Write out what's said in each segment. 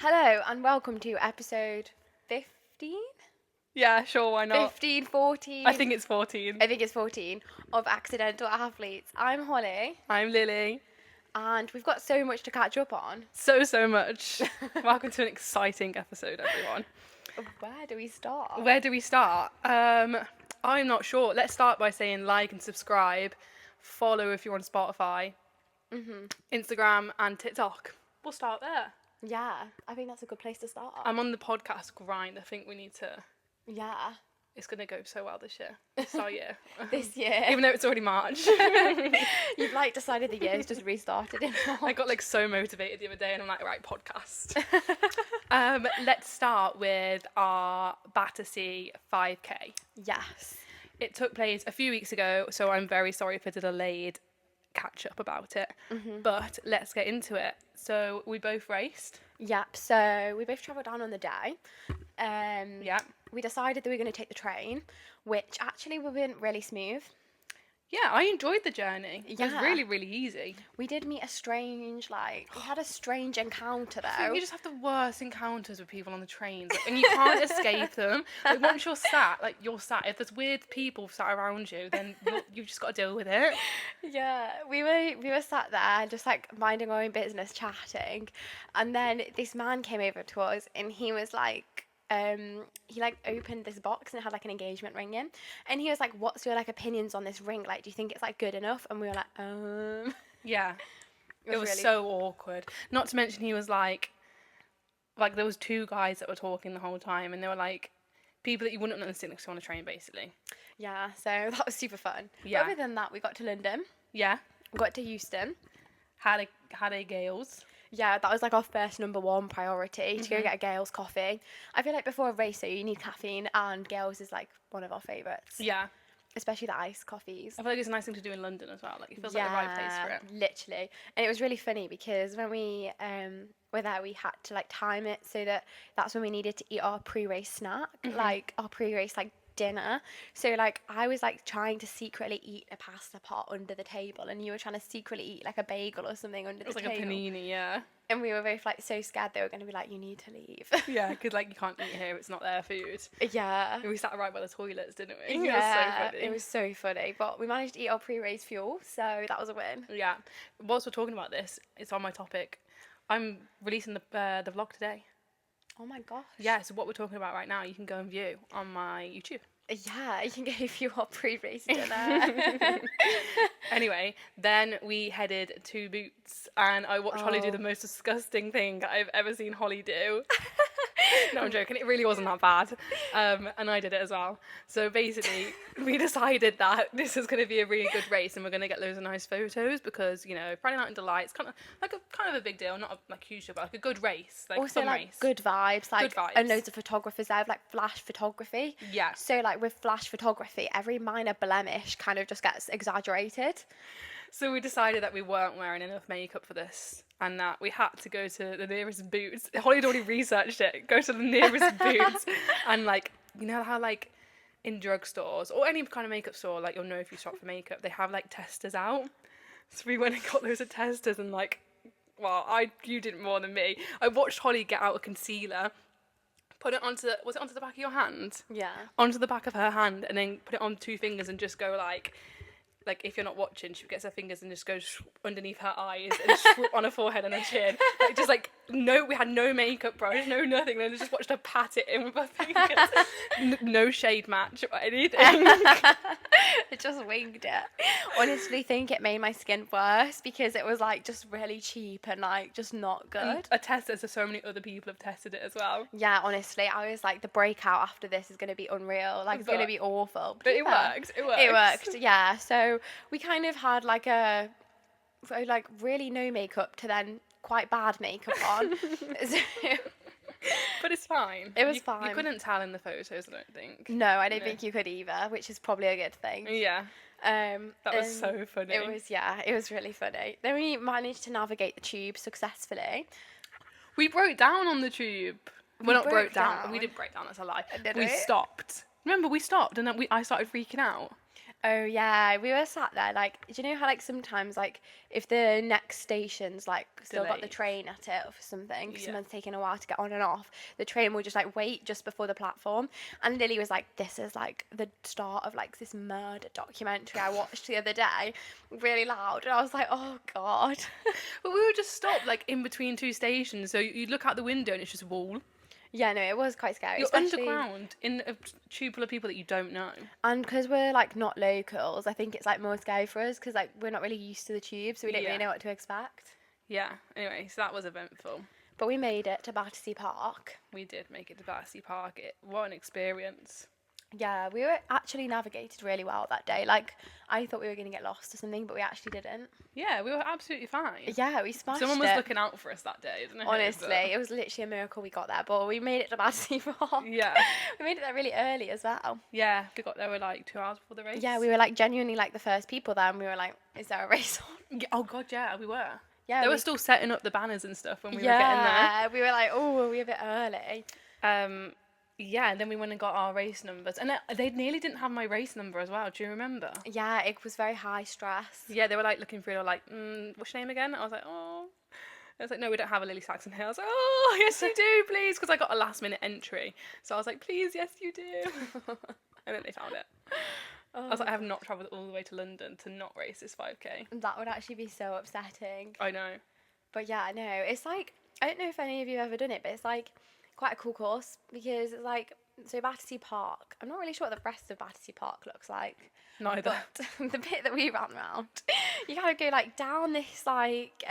Hello and welcome to episode 15? Yeah, sure, why not? 15, 14? I think it's 14. I think it's 14 of Accidental Athletes. I'm Holly I'm Lily. and we've got so much to catch up on. So much. Welcome to an exciting episode, everyone. Where do we start? Where do we start? I'm not sure. Let's start by saying like and subscribe. Follow if you're on Spotify, Instagram, and TikTok. We'll start there. Yeah, I think that's a good place to start. I'm on the podcast grind. I think we need to. Yeah. It's going to go so well this year. So, yeah. This year. Even though it's already March. You've decided the year's just restarted in March. I got so motivated the other day and I'm like, right, podcast. Let's start with our Battersea 5k. Yes. It took place a few weeks ago, so I'm very sorry for the delayed catch up about it. But let's get into it. So we both raced. Yep, so we both travelled down on the day. Yeah. We decided that we were going to take the train, which actually went really smooth. Yeah, I enjoyed the journey. It was Yeah. really, really easy. We did meet we had a strange encounter I though. think you just have the worst encounters with people on the trains, and you can't escape them. Like once you're sat, if there's weird people sat around you, then you've just got to deal with it. Yeah, we were sat there just minding our own business, chatting, and then this man came over to us, and he was he opened this box and it had an engagement ring in, and he was like, "What's your opinions on this ring? Do you think it's good enough?" And we were like, Yeah. It was really... so awkward. Not to mention he was like there was two guys that were talking the whole time, and they were people that you wouldn't understand on a train, basically. Yeah, so that was super fun. Yeah. But other than that, we got to London. Yeah. We got to Euston. Had a Gales. Yeah, that was our first number one priority, to go get a Gales coffee. I feel before a race, you need caffeine, and Gales is one of our favourites. Yeah. Especially the iced coffees. I feel it's a nice thing to do in London as well. It feels like the right place for it. Literally. And it was really funny because when we were there, we had to time it so that's when we needed to eat our pre-race snack, our pre-race dinner. So I was trying to secretly eat a pasta pot under the table, and you were trying to secretly eat a bagel or something under the table. It was like a panini, yeah. And we were both so scared they were going to be you need to leave. Yeah, because you can't eat here, it's not their food. Yeah. And we sat right by the toilets, didn't we? Yeah, it was so funny. But we managed to eat our pre-race fuel, so that was a win. Yeah. Whilst we're talking about this, it's on my topic. I'm releasing the vlog today. Oh my gosh. Yeah, so what we're talking about right now, you can go and view on my YouTube. Yeah, you can go view our pre-race dinner. Anyway, then we headed to Boots, and I watched Holly do the most disgusting thing I've ever seen Holly do. No, I'm joking. It really wasn't that bad. And I did it as well. So basically, we decided that this is going to be a really good race, and we're going to get loads of nice photos because, Friday Night in Delight's kind of a big deal, not a huge deal, but a good race, also, fun race. Good vibes, good vibes, and loads of photographers there, flash photography. Yeah. So with flash photography, every minor blemish kind of just gets exaggerated. So we decided that we weren't wearing enough makeup for this, and that we had to go to the nearest Boots. Holly had already researched it. Go to the nearest Boots, and how in drugstores or any kind of makeup store, you'll know if you shop for makeup, they have testers out. So we went and got loads of testers, and you did more than me. I watched Holly get out a concealer, put it onto the back of your hand? Yeah. Onto the back of her hand, and then put it on two fingers and just go if you're not watching, she gets her fingers and just goes underneath her eyes and on her forehead and her chin. We had no makeup brush, no nothing. And I just watched her pat it in with her fingers. No shade match or anything. It just winged it. Honestly, think it made my skin worse because it was just really cheap and just not good. A tester, so so many other people have tested it as well. Yeah, honestly, I was the breakout after this is going to be unreal. It's going to be awful. But it worked. It worked. It worked. Yeah. So we kind of had really no makeup to then quite bad makeup on. But it's fine. It was fine. You couldn't tell in the photos, I don't think. No, I don't think you could either, which is probably a good thing. Yeah. That was so funny. It was really funny. Then we managed to navigate the tube successfully. We broke down on the tube. Well, not broke down. down. We did break down, that's a lie. Did we we? stopped. Remember, we stopped and then I started freaking out. Oh yeah, we were sat there like, do you know how like sometimes like if the next station's like still got the Delayed. train at it or something, Yeah. someone's taking a while to get on and off, the train will just like wait just before the platform. And Lily was like, this is like the start of like this murder documentary I watched the other day, really loud, and I was like, oh God. But we were just stopped like in between two stations, so you look out the window and it's just a wall. Yeah, no, it was quite scary, You're especially. underground in a tube full of people that you don't know. And because we're like not locals, I think it's like more scary for us because like we're not really used to the tube, so we don't really Yeah. know what to expect. Yeah. Anyway, so that was eventful. But we made it to Battersea Park. We did make it to Battersea Park. What an experience. Yeah, we were actually navigated really well that day. Like, I thought we were going to get lost or something, but we actually didn't. Yeah, we were absolutely fine. Yeah, we smashed Someone was it. looking out for us that day, didn't it? Honestly, it was literally a miracle we got there, but we made it to Battersea Park. Yeah. We made it there really early as well. Yeah, we got there like 2 hours before the race. Yeah, we were like genuinely like the first people there, and we were like, is there a race on? Yeah, oh god, yeah, we were. Yeah, They were still setting up the banners and stuff when we were getting yeah, we were like, oh, we're a bit early. there. Yeah, and then we went and got our race numbers, and they nearly didn't have my race number as well. Do you remember? Yeah, it was very high stress. Yeah, they were like looking through. They were like, "What's your name again?" I was like, "Oh." I was like, "No, we don't have a Lily Saxon here." I was like, "Oh, yes, you do, please," because I got a last minute entry. So I was like, "Please, yes, you do." And then they found it. I was like, I have not travelled all the way to London to not race this 5K. That would actually be so upsetting. I know. But yeah, no, it's like, I don't know if any of you have ever done it, but it's like quite a cool course because it's like, so Battersea Park, I'm not really sure what the rest of Battersea Park looks like, Neither. but the bit that we ran around, you kind of go like down this like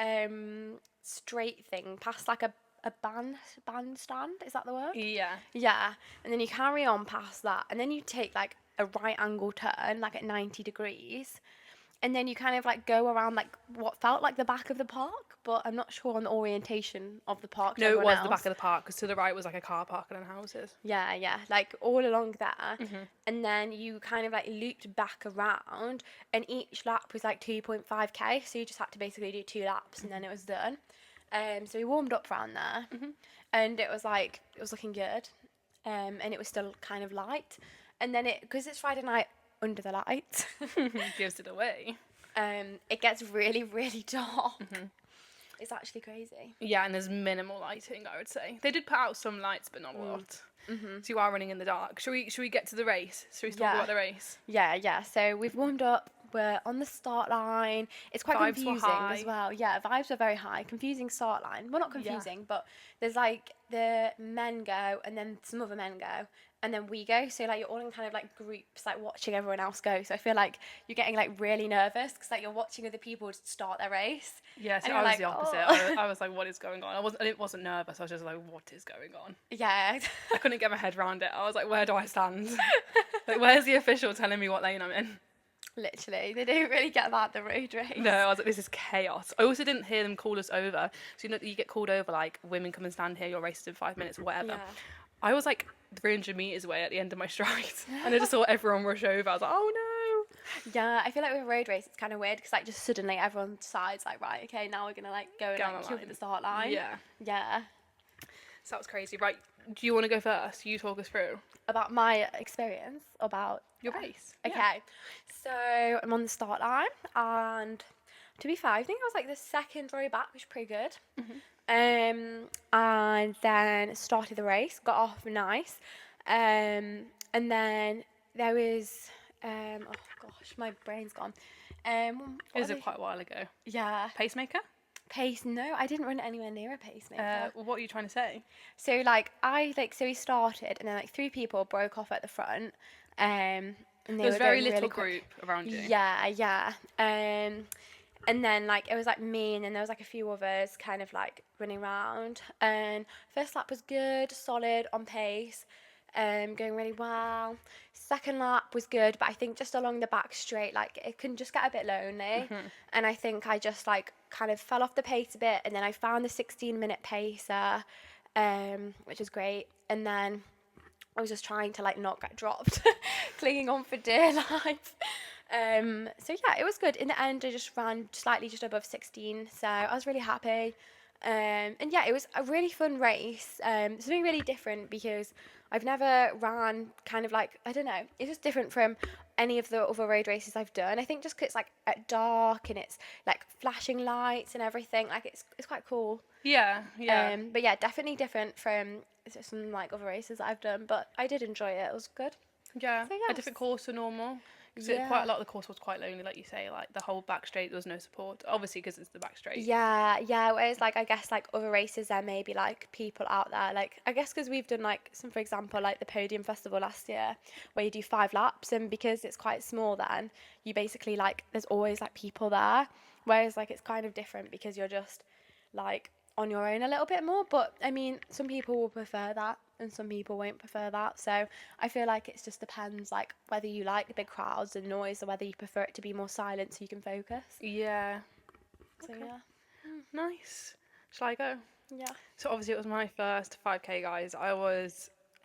straight thing past like a bandstand, is that the word? Yeah. Yeah, and then you carry on past that, and then you take like a right angle turn, like at 90 degrees, and then you kind of like go around like what felt like the back of the park, but I'm not sure on the orientation of the park. To No, it everyone was else. the back of the park because to the right was like a car park and then houses. Yeah, yeah, like all along there, Mm-hmm. and then you kind of like looped back around, and each lap was like 2.5k, so you just had to basically do 2 laps, and then it was done. So we warmed up around there, and it was looking good, and it was still kind of light, and then because it's Friday night under the lights, Gives it away. it gets really really dark. It's actually crazy. Yeah, and there's minimal lighting, I would say. They did put out some lights, but not a lot. So you are running in the dark. Should we get to the race? Should we talk Yeah. about the race? Yeah. So we've warmed up. We're on the start line. It's quite Vibes were confusing high. as well. Yeah, vibes are very high. Confusing start line. Well, not confusing, but there's like the men go, and then some other men go, and then we go. So like you're all in kind of like groups, like watching everyone else go. So I feel like you're getting like really nervous because like you're watching other people start their race. Yeah, so And I you're was like, the opposite. "Oh." I was like, what is going on? I wasn't nervous. I was just like, what is going on? Yeah. I couldn't get my head around it. I was like, where do I stand? Like, where's the official telling me what lane I'm in? Literally, they don't really get that at the road race. No, I was like, this is chaos. I also didn't hear them call us over. So you get called over like, women come and stand here. Your race is in 5 minutes, or whatever. Yeah. I was like 300 meters away at the end of my stride, and I just saw everyone rush over. I was like, oh no. Yeah, I feel like with a road race, it's kind of weird because like just suddenly everyone decides like, right, okay, now we're gonna like go and Go on like the queue line. at the start line. Yeah. Yeah. So that was crazy. Right, do you want to go first? You talk us through About my experience, about your race. Okay, so I'm on the start line, and to be fair, I think I was like the second row back, which is pretty good. And then started the race, got off nice, and then there was, oh gosh, my brain's gone. It what was are they- quite a while ago. Yeah, Pacemaker? pace. No, I didn't run anywhere near a pacemaker. What are you trying to say? So so we started, and then like 3 people broke off at the front, and they There was were very going little really quick. group around you. Yeah. And then like it was like me, and then there was like a few others kind of like running around. And first lap was good, solid, on pace, going really well. Second lap was good, but I think just along the back straight, like it can just get a bit lonely. And I think I just like kind of fell off the pace a bit, and then I found the 16-minute pacer, which is great. And then I was just trying to like not get dropped, clinging on for dear life. So yeah, it was good. In the end, I just ran slightly just above 16, so I was really happy. And yeah, it was a really fun race. Something really different because I've never ran kind of like, I don't know, it's just different from any of the other road races I've done. I think just 'cause it's like at dark and it's like flashing lights and everything, like it's quite cool. Yeah, yeah. But yeah, definitely different from some like other races that I've done, but I did enjoy it. It was good. Yeah, So a yes. different course to normal. Because quite Yeah. a lot of the course was quite lonely, like you say. Like the whole back straight, there was no support. Obviously, because it's the back straight. Yeah, yeah. Whereas, like, I guess, like, other races, there may be, like, people out there. Like, I guess because we've done, like, some, for example, like the Podium Festival last year, where you do 5 laps, and because it's quite small then, you basically, like, there's always, like, people there. Whereas, like, it's kind of different because you're just, like, on your own a little bit more. But, I mean, some people will prefer that, and some people won't prefer that. So I feel like it just depends, like, whether you like the big crowds and noise or whether you prefer it to be more silent so you can focus. Yeah. So, Okay. yeah. Nice. Shall I go? Yeah. So obviously it was my first 5k, guys. I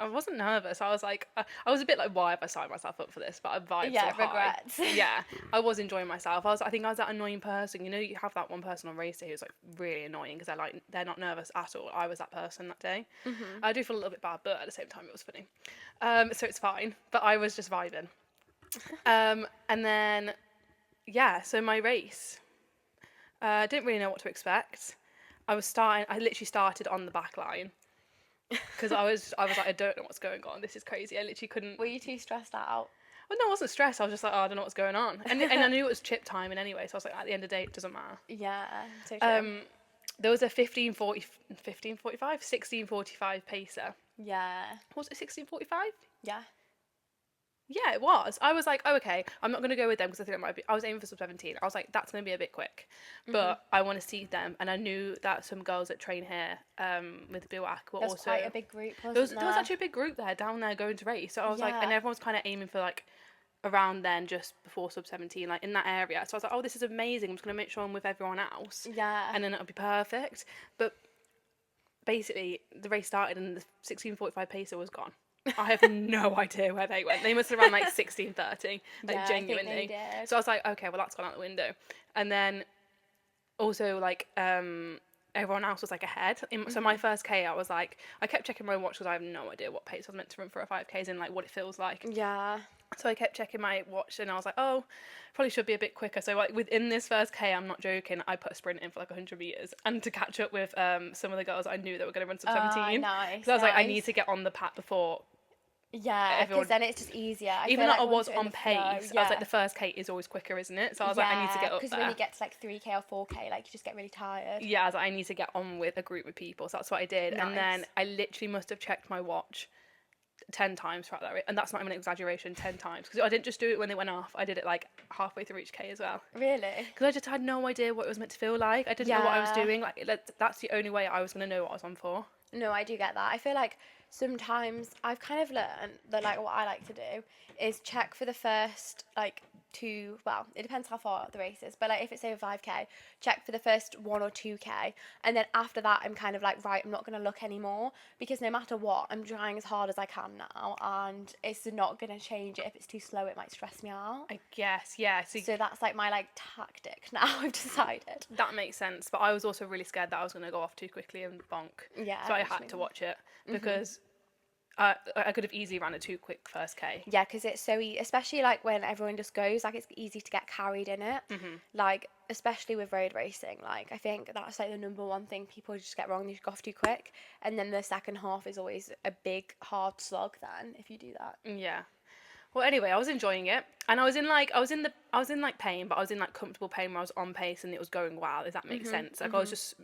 wasn't nervous. I was like, I was a bit like, why have I signed myself up for this? But I vibes Yeah, were high. regrets. Yeah, I was enjoying myself. I think I was that annoying person. You know, you have that one person on race day who's like really annoying because they're not nervous at all. I was that person that day. I do feel a little bit bad, but at the same time it was funny. So it's fine. But I was just vibing. And then yeah, so my race. I didn't really know what to expect. I literally started on the back line because I was like, I don't know what's going on. This is crazy. I literally couldn't. Were you too stressed out? Well, no, I wasn't stressed. I was just like, oh, I don't know what's going on. And I knew it was chip timing anyway, so I was like, at the end of the day, it doesn't matter. Yeah, so true. There was a 16:45 pacer. Yeah, Was it 16:45? yeah. Yeah, it was. I was like, oh, okay, I'm not going to go with them because I think it might be. I was aiming for sub 17. I was like, that's going to be a bit quick. But I want to see them. And I knew that some girls that train here with Biwak were There was also. quite a big group, wasn't There was actually a big group there down there going to race. So I was like, and Yeah. everyone was kind of aiming for like around then, just before sub 17, like in that area. So I was like, oh, this is amazing. I'm just going to make sure I'm with everyone else. Yeah. And then it'll be perfect. But basically, the race started and the 16:45 pacer was gone. I have no idea where they went. They must have run like 16:30, like Yeah, I think they genuinely. did. So I was like, okay, well that's gone out the window. And then also like everyone else was like ahead. So my first K, I was like, I kept checking my watch because I have no idea what pace I was meant to run for a 5Ks and like what it feels like. Yeah. So I kept checking my watch and I was like, oh, probably should be a bit quicker. So like within this first K, I'm not joking, I put a sprint in for like 100 meters and to catch up with some of the girls I knew that were going to run sub 17. Nice. Because I was like, I nice. need to get on the pack before Yeah, everyone. because then it's just easier. I Even feel though like I once was you're in on the flow, pace, I was yeah. like, the first K is always quicker, isn't it? So I was like, I need to get up because there. when you get to like 3K or 4K, like you just get really tired. Yeah, I was like, I need to get on with a group of people. So that's what I did. And then Nice. I literally must have checked my watch 10 times throughout that race. And that's not even an exaggeration, 10 times. Because I didn't just do it when they went off, I did it like halfway through each K as well. Really? Because I just had no idea what it was meant to feel like. I didn't know what I was Yeah. doing. Like that's the only way I was going to know what I was on for. No, I do get that. I feel like sometimes I've kind of learned that like what I like to do is check for the first like two, well, it depends how far the race is, but like if it's over 5K, check for the first 1 or 2K, and then after that I'm kind of like, right, I'm not going to look anymore because no matter what, I'm trying as hard as I can now and it's not going to change it. If it's too slow, it might stress me out. I guess, yeah. So that's like my like tactic now. I've decided. That makes sense, but I was also really scared that I was going to go off too quickly and bonk. Yeah, So I which had makes to watch it because I could have easily ran a too quick first K. Yeah, because it's so especially like when everyone just goes, like it's easy to get carried in it. Like especially with road racing, like I think that's like the number one thing people just get wrong. They go off too quick, and then the second half is always a big hard slog. Then if you do that, Yeah. Well, anyway, I was enjoying it, and I was in like pain, but I was in like comfortable pain where I was on pace and it was going well. Does that make sense? Like I was just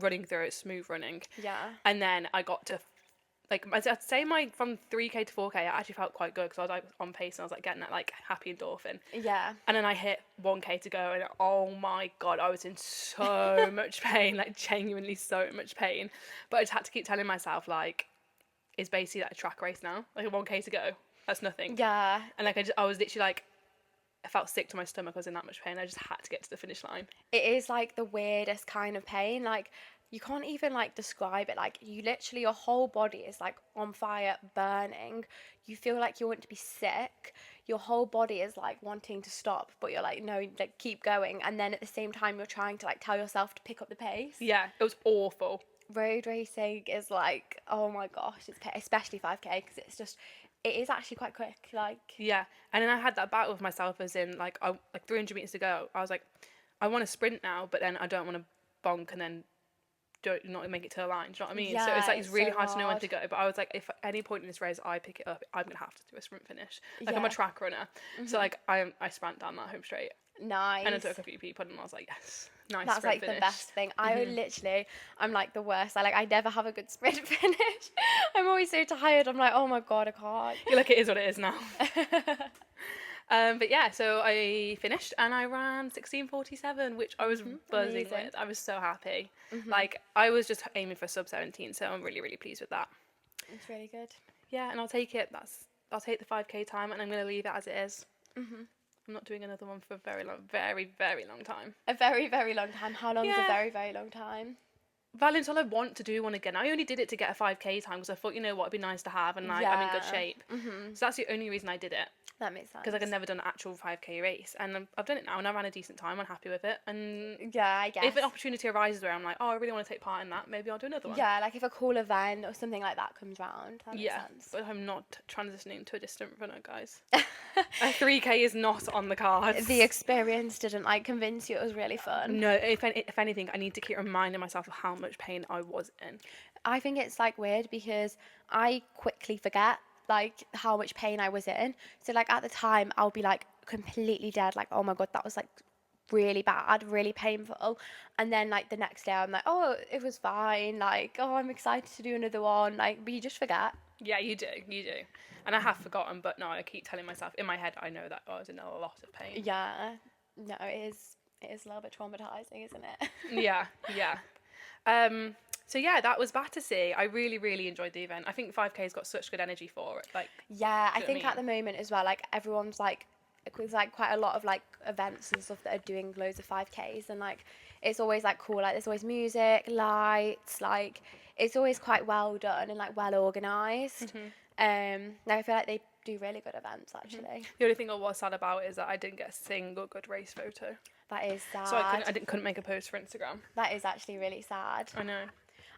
running through it, smooth running. yeah, And then I got to like I'd say my from 3K to 4K, I actually felt quite good because I was like on pace and I was like getting that like happy endorphin. yeah, And then I hit 1K to go, and oh my god, I was in so much pain, like genuinely so much pain. But I just had to keep telling myself like, it's basically like a track race now, like a 1K to go. That's nothing. yeah. And like I was literally like, I felt sick to my stomach. I was in that much pain. I just had to get to the finish line. It is like the weirdest kind of pain. Like you can't even like describe it. Like you literally, your whole body is like on fire, burning. You feel like you want to be sick. Your whole body is like wanting to stop, but you're like, no, like keep going. And then at the same time, you're trying to like tell yourself to pick up the pace. Yeah, it was awful. Road racing is like, oh my gosh, especially 5K, because it's just, it is actually quite quick. Like, Yeah, and then I had that battle with myself, as in like 300 meters to go. I was like, I want to sprint now, but then I don't want to bonk and then don't not make it to the line. Do you know what I mean? So it's yeah, like it's really so hard to know when to go. But I was like, if at any point in this race I pick it up, I'm gonna have to do a sprint finish. Like I'm a Yeah. track runner, so like I sprint down that home straight, and I Nice. took a few people, and I was like, yes, nice That's sprint like finish. the best thing. I literally, I'm like the worst. I never have a good sprint finish. I'm always so tired. I'm like, oh my God, I You're like, it is what it is now. can't. But yeah, so I finished and I ran 16:47, which I was buzzing Amazing. with. I was so happy. Like I was just aiming for sub 17, so I'm really really pleased with that. It's really good. Yeah, and I'll take it. I'll take the 5K time, and I'm gonna leave it as it is. I'm not doing another one for a very very long time. A very, very long time. How long is a Yeah. very, very long time? Valentine, I want to do one again. I only did it to get a 5K time because I thought, you know what, it'd be nice to have, and like, I'm in good Yeah. shape. So that's the only reason I did it. That makes sense. Because like I've never done an actual 5K race, and I've done it now, and I ran a decent time. I'm happy with it, and Yeah, I guess. if an opportunity arises where I'm like, oh, I really want to take part in that, maybe I'll do another one. Yeah, like if a cool event or something like that comes round, that makes Yeah, sense. but I'm not transitioning to a distant runner, guys. A 3K is not on the cards. The experience didn't like convince you it was really fun. No, if anything, I need to keep reminding myself of how much pain I was in. I think it's like weird because I quickly forget like how much pain I was in. So like at the time I'll be like completely dead, like oh my God, that was like really bad, really painful. And then like the next day I'm like, oh, it was fine, like oh, I'm excited to do another one, like, but you just forget. Yeah, you do. And I have forgotten, but no, I keep telling myself in my head, I know that I was in a lot of pain. Yeah, no, it is a little bit traumatizing, isn't it? Yeah. So yeah, that was Battersea. I really, really enjoyed the event. I think 5K's got such good energy for it. Like, Yeah, I do you know think what I at the moment as well, like everyone's like, there's like quite a lot of like events and stuff that are doing loads of 5Ks, and like it's always like cool. Like there's always music, lights, like it's always quite well done and like well organized. Like, I feel like they do really good events actually. the only thing I was sad about is that I didn't get a single good race photo. That is sad. So I couldn't make a post for Instagram. That is actually really sad. I know.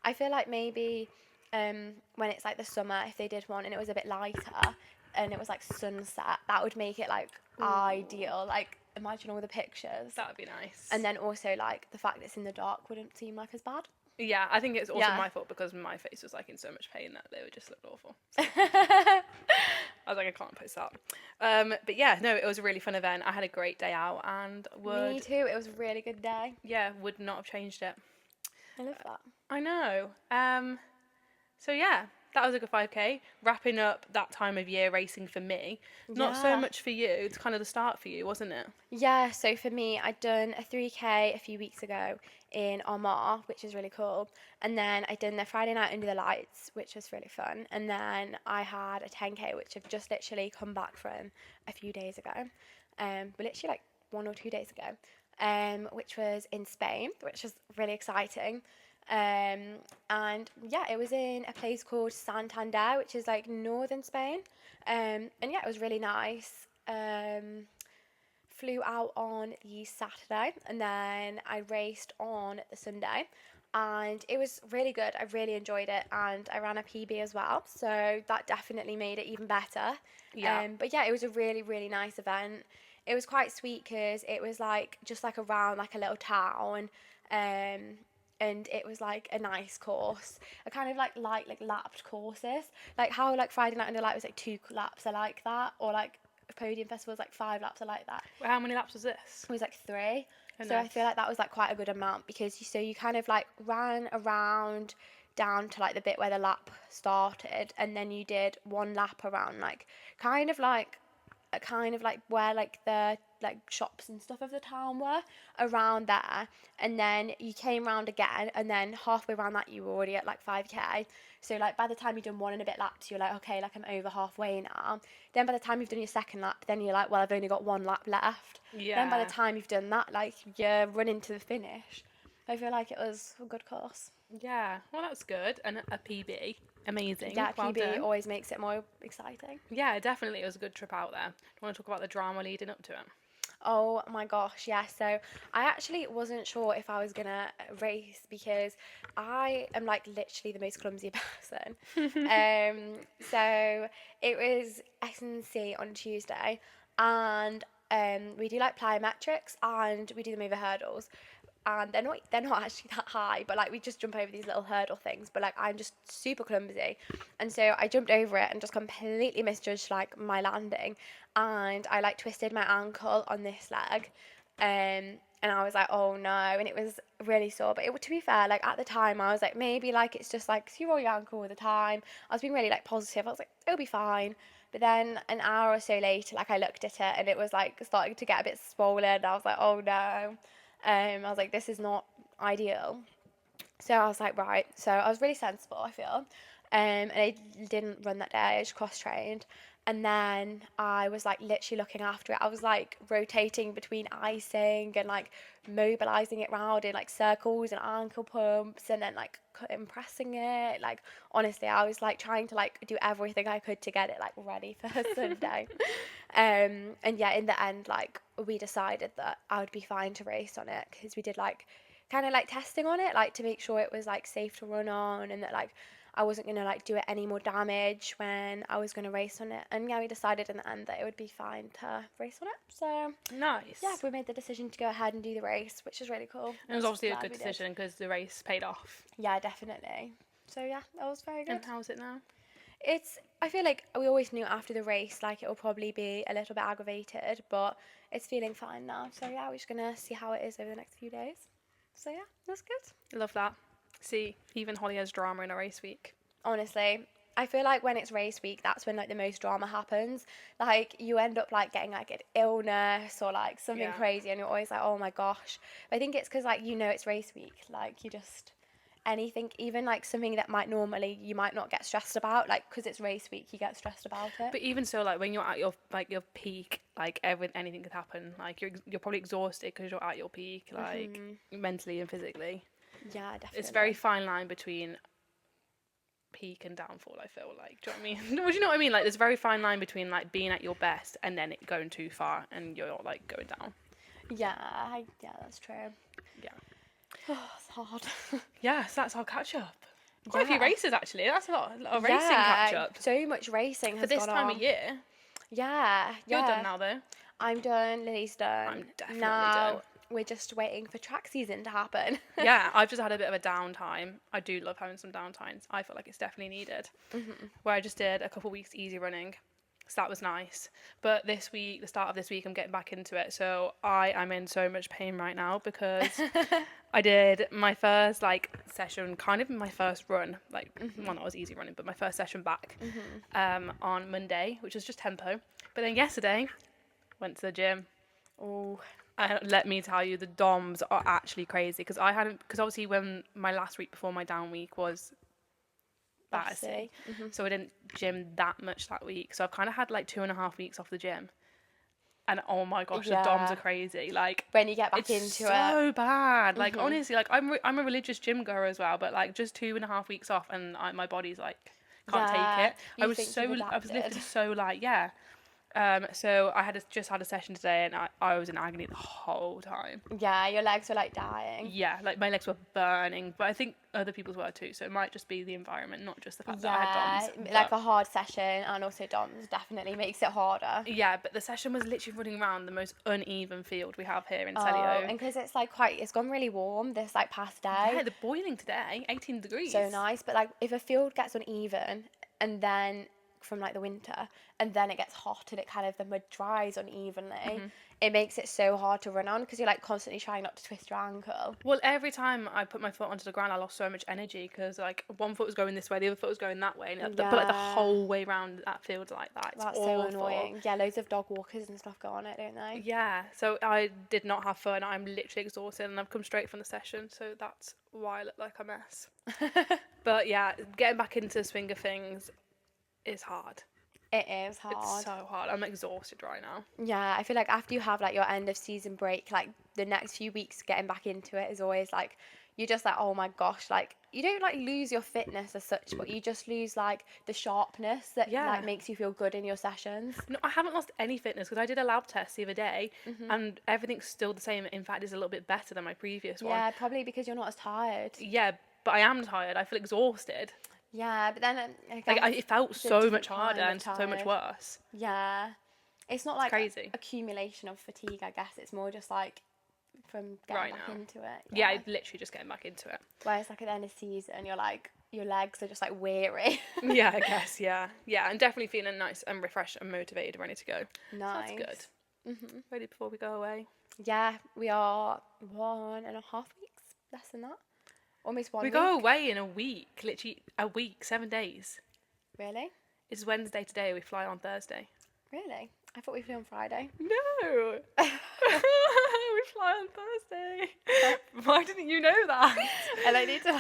I feel like maybe when it's like the summer, if they did one and it was a bit lighter and it was like sunset, that would make it like ideal. Like imagine all the pictures. That would be nice. And then also like the fact that it's in the dark wouldn't seem like as bad. yeah, I think it's also Yeah. my fault because my face was like in so much pain that they would just look awful. So I was like, I can't post that. But yeah, no, it was a really fun event. I had a great day out and Me too. It was a really good day. would not have changed it. I love that. I know. So yeah, that was a good 5K. Wrapping up that time of year racing for me. Not so Yeah. much for you. It's kind of the start for you, wasn't it? Yeah, so for me, I'd done a 3K a few weeks ago in Armagh, which is really cool. And then I done the Friday night under the lights, which was really fun. And then I had a 10K, which I've just literally come back from a few days ago. But literally like 1 or 2 days ago, which was in Spain, which was really exciting. And yeah, it was in a place called Santander, which is like northern Spain. And yeah, it was really nice. Flew out on the Saturday and then I raced on the Sunday, and it was really good. I really enjoyed it, and I ran a PB as well, so that definitely made it even better. Yeah. But yeah, it was a really, really nice event. It was quite sweet because it was like just like around like a little town, and it was like a nice course. I kind of like lapped courses, like how like Friday Night Under Light was like 2 laps. I like that, or like Podium Festival was like 5 laps. I like that. Well, how many laps was this? It was like 3. Oh, So I nice. feel like that was like quite a good amount because you kind of like ran around down to like the bit where the lap started, and then you did 1 lap around like kind of like where like the like shops and stuff of the town were around there, and then you came round again, and then halfway around that you were already at like 5K. So like by the time you've done 1 and a bit laps, you're like, okay, like I'm over halfway now. Then by the time you've done your second lap, then you're like, well, I've only got 1 lap left. Yeah. Then by the time you've done that, like you're running to the finish. I feel like it was a good course. Yeah, well, that's good. And a PB. Amazing. Yeah, Well PB done. always makes it more exciting. Yeah, definitely. It was a good trip out there. Do you want to talk about the drama leading up to it? Oh my gosh, yeah. So I actually wasn't sure if I was gonna race because I am like literally the most clumsy person. So it was S&C on Tuesday, and we do like plyometrics and we do them over hurdles. And they're not actually that high, but like we just jump over these little hurdle things. But like I'm just super clumsy, and so I jumped over it and just completely misjudged like my landing, and I like twisted my ankle on this leg, and I was like, oh no, and it was really sore. But to be fair, like at the time I was like, maybe like it's just like 'cause you roll your ankle all the time. I was being really like positive. I was like, it'll be fine. But then an hour or so later, like I looked at it and it was like starting to get a bit swollen. I was like, oh no. I was like, this is not ideal. So I was like, right. So I was really sensible, I feel. And I didn't run that day. I just cross trained. And then I was like literally looking after it. I was like rotating between icing and like mobilizing it round in like circles and ankle pumps and then like impressing it. Like honestly, I was like trying to like do everything I could to get it like ready for Sunday. And yeah, in the end, like we decided that I would be fine to race on it because we did like kind of like testing on it, like to make sure it was like safe to run on and that like I wasn't gonna like do it any more damage when I was gonna race on it. And yeah, we decided in the end that it would be fine to race on it. So yeah, Nice. we made the decision to go ahead and do the race, which is really cool. It I was was obviously a glad good we did. decision because the race paid off. Yeah, definitely. So yeah, that was very And good. how's it now? I feel like we always knew after the race like it will probably be a little bit aggravated, but it's feeling fine now. So yeah, we're just gonna see how it is over the next few days. So yeah, that's good. Love that. See, even Holly has drama in a race week. Honestly, I feel like when it's race week, that's when like the most drama happens. Like you end up like getting like an illness or like something Yeah. crazy, and you're always like, oh my gosh. But I think it's because like it's race week. Like you just anything, even like something that might normally you might not get stressed about, like because it's race week, you get stressed about it. But even so, like when you're at your peak, like anything could happen. Like you're probably exhausted because you're at your peak, like mentally and physically. Yeah, definitely. It's a very fine line between peak and downfall. I feel like. Do you know what I mean? Do you know what I mean? Like there's a very fine line between like being at your best and then it going too far and you're like going down. Yeah, that's true. Yeah. Oh, it's hard. Yeah, so that's our catch up. Quite a few Yeah. races actually. That's a lot of racing Yeah, catch up. so much racing For has this gone time on. of year, Yeah, you're yeah. done now though. I'm done. Lily's done. I'm definitely Now done. we're just waiting for track season to happen. Yeah, I've just had a bit of a downtime. I do love having some downtimes. I feel like it's definitely needed. Where I just did a couple weeks easy running. So that was nice. But this week, the start of this week, I'm getting back into it. So I am in so much pain right now because I did my first like session, kind of my first run, like well, not as easy running, but my first session back on Monday, which was just tempo. But then yesterday, went to the gym. Oh, Let me tell you, the DOMs are actually crazy because obviously when my last week before my down week was Battersea, so I didn't gym that much that week. So I've kind of had like 2.5 weeks off the gym, and oh my gosh, the DOMs Yeah. are crazy. Like when you get back it's into so bad. Like honestly, like I'm a religious gym goer as well, but like just 2.5 weeks off, and my body's like can't take Yeah, it. you think you've I was adapted. lifting so light, yeah. So I just had a session today, and I was in agony the whole time. Yeah, your legs were like dying. Yeah, like my legs were burning, but I think other people's were too. So it might just be the environment, not just the fact that I had DOMs. Like But a hard session and also DOMS definitely makes it harder. yeah, but the session was literally running around the most uneven field we have here in Oh, Celio. and because it's like it's gone really warm this like past day. Yeah, the boiling today, 18 degrees. So nice, but like if a field gets uneven and then from like the winter and then it gets hot and it kind of the mud dries unevenly, it makes it so hard to run on because you're like constantly trying not to twist your ankle. Well, every time I put my foot onto the ground, I lost so much energy because like one foot was going this way, the other foot was going that way, and but like the Yeah. whole way around that field like that. It's That's awful. so annoying. Yeah, loads of dog walkers and stuff go on it, don't they? Yeah, so I did not have fun. I'm literally exhausted, and I've come straight from the session, so that's why I look like a mess. But yeah, getting back into the swing of things is hard. It is hard. It's so hard. I'm exhausted right now. Yeah, I feel like after you have like your end of season break, like the next few weeks getting back into it is always like you're just like, oh my gosh, like you don't like lose your fitness as such, but you just lose like the sharpness that Yeah. like makes you feel good in your sessions. No, I haven't lost any fitness because I did a lab test the other day and everything's still the same. In fact, it's a little bit better than my previous one. Yeah, probably because you're not as tired. Yeah, but I am tired. I feel exhausted. Yeah, but then I Like, guess it felt it's a so different much harder kind of and so much tired. worse. Yeah, it's not like crazy. accumulation of fatigue. I guess it's more just like from getting Right back now. into it. Yeah, I'm literally just getting back into it. Whereas like at the end of season, you're like your legs are just like weary. Yeah, I guess, yeah. Yeah, I'm definitely feeling nice and refreshed and motivated, ready to go. Nice. So that's good. Ready before we go away. Yeah, we are 1.5 weeks, less than that. Almost 1 We week. go away in a week, literally a week, 7 days. Really? It's Wednesday today, we fly on Thursday. Really? I thought we flew on Friday. No! We fly on Thursday. Why didn't you know that? And I need to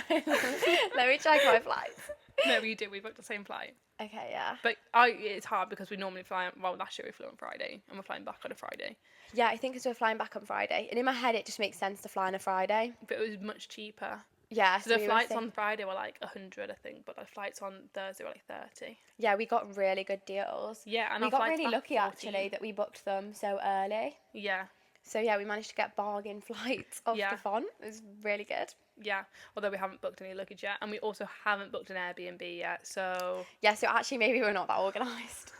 let me check my flights. No, we do. We booked the same flight. Okay, yeah. But it's hard because we normally fly on, well, last year we flew on Friday and we're flying back on a Friday. Yeah, I think because we're flying back on Friday. And in my head, it just makes sense to fly on a Friday. But it was much cheaper. Yeah. So the we were flights saying- on Friday were like 100, I think, but the flights on Thursday were like 30. Yeah, we got really good deals. Yeah, and we our got flights really back lucky 14. actually that we booked them so early. Yeah, So yeah, we managed to get bargain flights off Yeah. the font. It was really good. yeah. Although we haven't booked any luggage yet, and we also haven't booked an Airbnb yet, so Yeah, so actually maybe we're not that organised.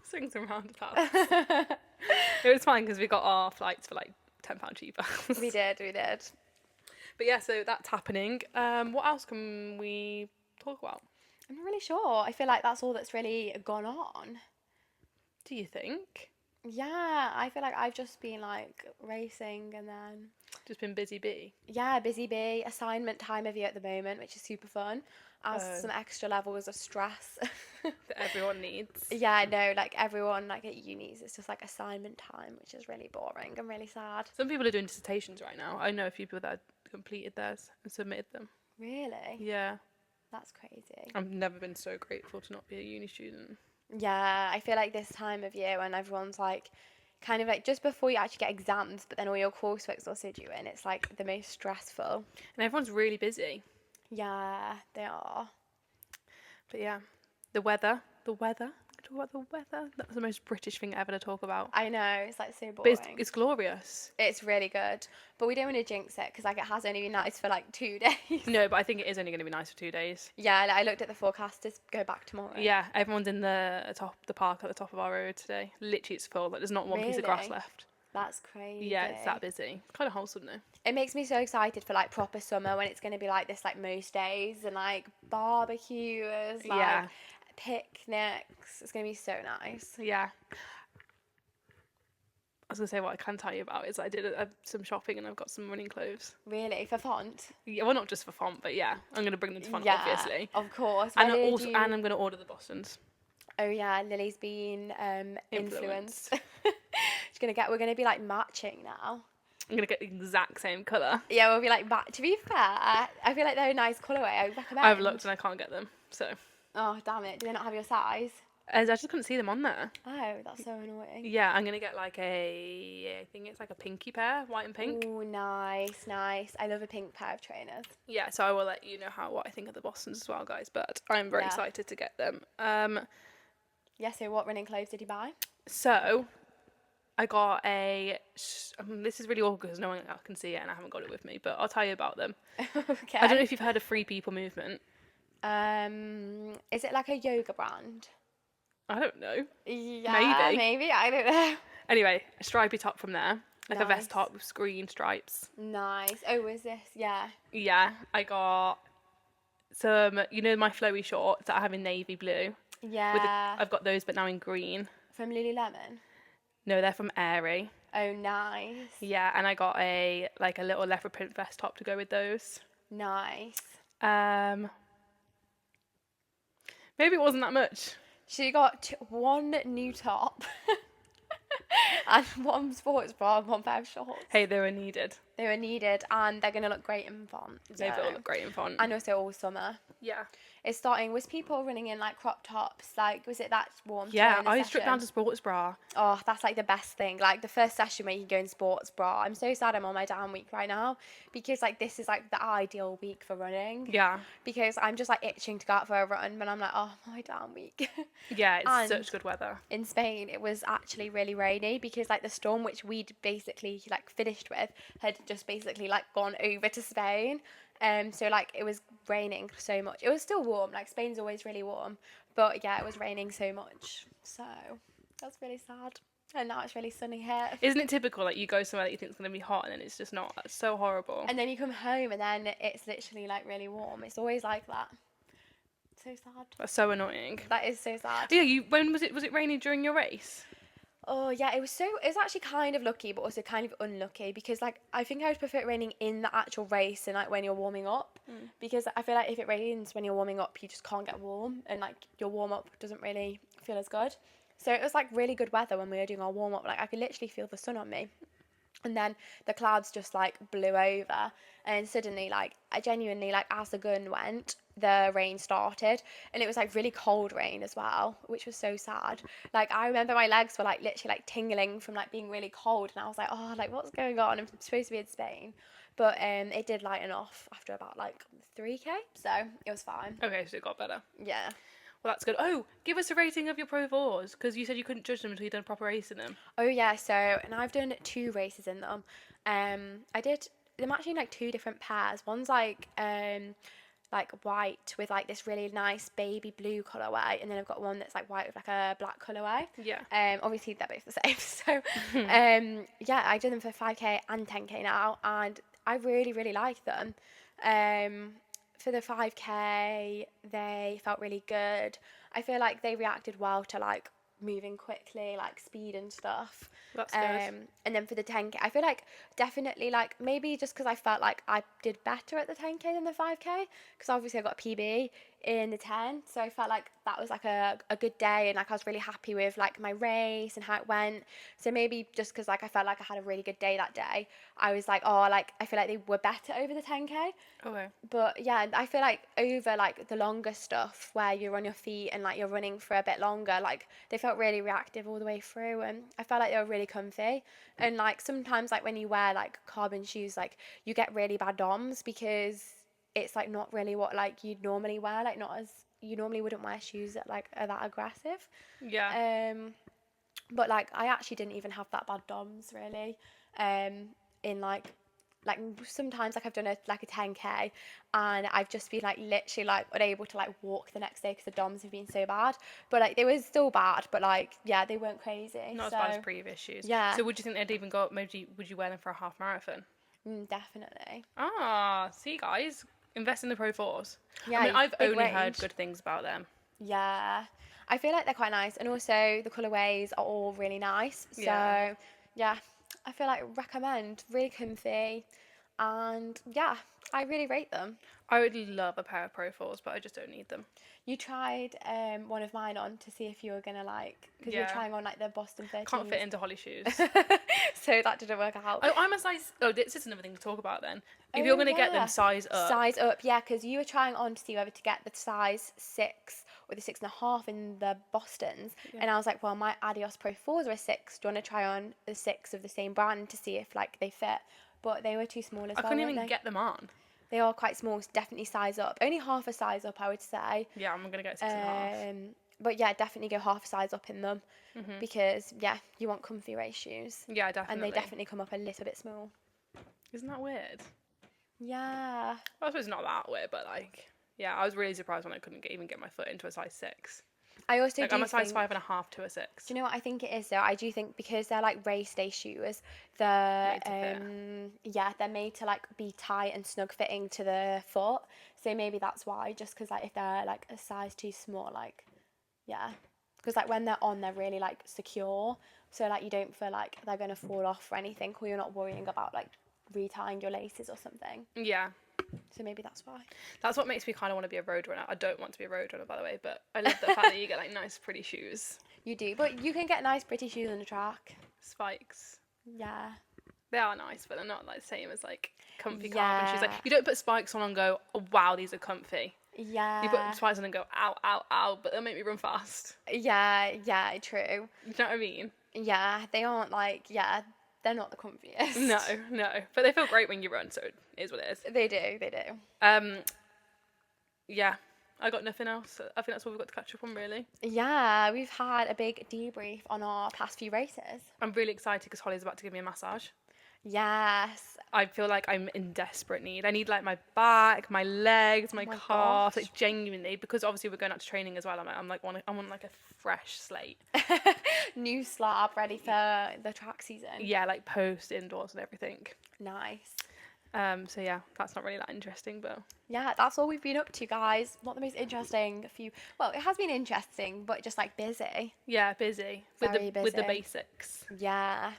swings and roundabouts. It was fine because we got our flights for like £10 cheaper. We did. But yeah, so that's happening. What else can we talk about? I'm not really sure. I feel like that's all that's really gone on. Do you think? Yeah, I feel like I've just been like racing and then Just been busy bee? yeah, busy bee, assignment time of year at the moment, which is super fun. Adds some extra levels of stress. That everyone needs. Yeah, I know, like everyone like at unis, it's just like assignment time, which is really boring and really sad. Some people are doing dissertations right now. I know a few people that have completed theirs and submitted them. Really? Yeah. That's crazy. I've never been so grateful to not be a uni student. Yeah, I feel like this time of year when everyone's like kind of like just before you actually get exams, but then all your coursework's also due in, it's like the most stressful. And everyone's really busy. Yeah, they are. But yeah, the weather. Talk about the weather. That's the most British thing ever to talk about. I know, it's like so But boring. it's glorious. It's really good, but we don't want to jinx it because like it has only been nice for like 2 days. No, but I think it is only going to be nice for 2 days. Yeah, like, I looked at the forecast to go back tomorrow. Yeah, everyone's in the park at the top of our road today. Literally, it's full. Like, there's not one piece of grass Really? left. That's crazy. Yeah, it's that busy. It's kind of wholesome though. It makes me so excited for like proper summer when it's going to be like this like most days and like barbecues, like Yeah. picnics. It's going to be so nice. Yeah. I was gonna say what I can tell you about is I did some shopping and I've got some running clothes. Really? For font? Yeah, well, not just for font, but yeah, I'm gonna bring them to font Yeah, obviously. of course. And Where did also, you- and I'm gonna order the Bostons. Oh yeah, Lily's been Influenced. influenced. We're gonna be like matching now. I'm gonna get the exact same colour. Yeah, we'll be like to be fair, I feel like they're a nice colourway. I would recommend. I've looked and I can't get them, so Oh damn it! Do they not have your size? I just couldn't see them on there. Oh, that's so annoying. Yeah, I'm gonna get like I think it's like a pinky pair, white and pink. Oh, nice. I love a pink pair of trainers. Yeah, so I will let you know what I think of the Bostons as well, guys. But I'm very Yeah. excited to get them. Yeah. So, what running clothes did you buy? So I got this is really awkward because no one else can see it and I haven't got it with me, but I'll tell you about them. Okay. I don't know if you've heard of Free People Movement. Is it like a yoga brand? I don't know. Yeah, maybe. I don't know. Anyway, a stripy top from there. Like a Nice. vest top with green stripes. Nice. Oh, was this? Yeah. Yeah, I got some, my flowy shorts that I have in navy blue. Yeah. I've got those, but now in green. From Lululemon. No, they're from Aerie. Oh, nice. Yeah, and I got a little leopard print vest top to go with those. Nice. Maybe it wasn't that much. She got one new top and one sports bra and one pair of shorts. Hey, they were needed. They were needed, and they're gonna look great in font. They So. will look great in font. And also all summer. Yeah. It's starting. Was people running in like crop tops? Like, was it that warm today Yeah, in the I stripped down session? to sports bra. Oh, that's like the best thing. Like the first session where you can go in sports bra. I'm so sad I'm on my down week right now because like this is like the ideal week for running. Yeah. Because I'm just like itching to go out for a run, but I'm like, oh, my down week. Yeah, it's And such good weather. in Spain, it was actually really rainy because like the storm which we'd basically like finished with had just basically like gone over to Spain. So like it was raining so much. It was still warm. Like Spain's always really warm, but yeah, it was raining so much. So that's really sad. And now it's really sunny here. Isn't it typical that you go somewhere that you think is going to be hot and then it's just not? That's so horrible. And then you come home and then it's literally like really warm. It's always like that. So sad. That's so annoying. That is so sad. But yeah, when was it? Was it raining during your race? Oh yeah, it was actually kind of lucky, but also kind of unlucky because like I think I would prefer it raining in the actual race and like when you're warming up, because I feel like if it rains when you're warming up, you just can't get warm and like your warm up doesn't really feel as good. So it was like really good weather when we were doing our warm up. Like I could literally feel the sun on me. And then the clouds just like blew over, and suddenly like I genuinely like as the gun went, the rain started, and it was like really cold rain as well, which was so sad. Like I remember my legs were like literally like tingling from like being really cold, and I was like, oh, like what's going on? I'm supposed to be in Spain, but it did lighten off after about like 3k, so it was fine. Okay, so it got better. Yeah. Well, that's good. Oh, give us a rating of your Pro 4s, because you said you couldn't judge them until you'd done a proper race in them. Oh yeah, so and I've done 2 races in them. I did them actually in like 2 different pairs. One's like white with like this really nice baby blue colorway, and then I've got one that's like white with like a black colorway. Yeah. Obviously they're both the same. So yeah, I did them for 5k and 10k now, and I really really like them. For the 5k, they felt really good. I feel like they reacted well to like moving quickly, like speed and stuff. That's good. And then for the 10k, I feel like definitely like maybe just because I felt like I did better at the 10k than the 5k, because obviously I got a PB in the 10, so I felt like that was like a good day, and like I was really happy with like my race and how it went. So maybe just because like I felt like I had a really good day that day, I was like, oh, like I feel like they were better over the 10k. Okay. But yeah, I feel like over like the longer stuff where you're on your feet and like you're running for a bit longer, like they felt really reactive all the way through, and I felt like they were really comfy. And like sometimes like when you wear like carbon shoes, like you get really bad DOMs because it's like not really what like you'd normally wear, like not as you normally wouldn't wear shoes that like are that aggressive. Yeah. But like I actually didn't even have that bad DOMs really. In like sometimes like I've done a 10k and I've just been like literally like unable to like walk the next day because the DOMs have been so bad, but like they were still bad, but like yeah, they weren't crazy. Not as bad as previous shoes. Yeah. So would you think they'd even go up, maybe would you wear them for a half marathon? Definitely. Ah, see guys, invest in the Pro 4s. Yeah, I mean, I've big only heard range. good things about them. Yeah, I feel like they're quite nice, and also the colorways are all really nice. So Yeah. yeah, I feel like recommend, really comfy, and yeah, I really rate them. I would love a pair of Pro 4s, but I just don't need them. You tried one of mine on to see if you were gonna like, because you were Yeah. trying on like the Boston 13s. Can't fit into Holly shoes. So that didn't work out. Oh, I'm a size. Oh, this is another thing to talk about then. If Oh, you're gonna get yeah. them size up, Size up, yeah, because you were trying on to see whether to get the size 6 or the 6.5 in the Bostons, and I was like, well, my Adios Pro 4s are a 6. Do you want to try on the 6 of the same brand to see if like they fit? But they were too small as I well. couldn't weren't even they? get them on. They are quite small, so definitely size up. Only half a size up, I would say. Yeah, I'm gonna get 6.5. But yeah, definitely go half a size up in them because yeah, you want comfy race shoes. Yeah, definitely. And they definitely come up a little bit small. Isn't that weird? Yeah. Well, I suppose it's not that weird, but like, yeah, I was really surprised when I couldn't even get my foot into a size 6. I also Like, do I'm a size think, 5.5 to a 6. do you know what I think it is though? I do think because they're like race day shoes, Made to yeah, they're made to like be tight and snug fitting to the foot. So maybe that's why. Just because like if they're like a size too small, like yeah, because like when they're on, they're really like secure. So like you don't feel like they're gonna fall off or anything, or you're not worrying about like retying your laces or something. Yeah. So maybe that's why. That's what makes me kind of want to be a road runner. I don't want to be a road runner, by the way, but I love the fact that you get like nice, pretty shoes. You do, but you can get nice, pretty shoes on the track. Spikes. Yeah. They are nice, but they're not like the same as like comfy carbon shoes. Like Yeah. you don't put spikes on and go, oh, wow, these are comfy. You put Yeah. spikes on and go, ow, ow, ow, but they'll make me run fast. Yeah, yeah, true. You know what I mean? Yeah, they aren't like, yeah, they're not the No, comfiest. no. But they feel great when you run, so it is what it is. They do, they do. Um, yeah, I got nothing else. I think that's all we've got to catch up on, really. Yeah, we've had a big debrief on our past few races. I'm really excited because Holly's about to give me a massage. Yes. I feel like I'm in desperate need. I need like my back, my legs, my Oh my calves, gosh. like genuinely, because obviously we're going out to training as well. I want like a fresh slate. New slab ready for the track season. Yeah, like post indoors and everything. Nice. So yeah, that's not really that interesting, but Yeah, that's all we've been up to, guys. Not the most interesting few. Well, it has been interesting, but just like busy. yeah, busy Very with the busy. basics. Yeah.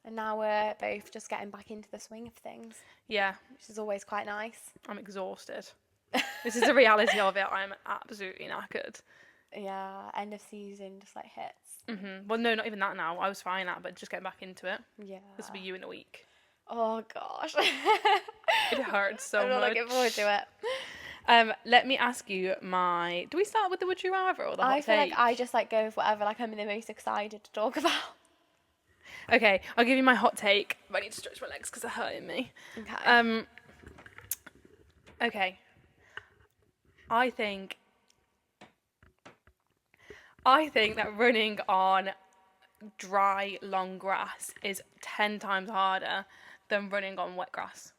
And now we're both just getting back into the swing of things, Yeah, which is always quite nice. I'm exhausted. This is the reality of it. I'm absolutely knackered. Yeah, end of season just like hits. Well, no, not even that now. I was fine at, but just getting back into it. Yeah. This will be you in a week. Oh gosh. It hurts so I'm not much. looking forward to it. Let me ask you my. Do we start with the would you rather or the hot I feel take? like I just like go with whatever like I'm the most excited to talk about. Okay, I'll give you my hot take. But I need to stretch my legs because they're hurting me. Okay. Okay. I think that running on dry, long grass is 10 times harder than running on wet grass.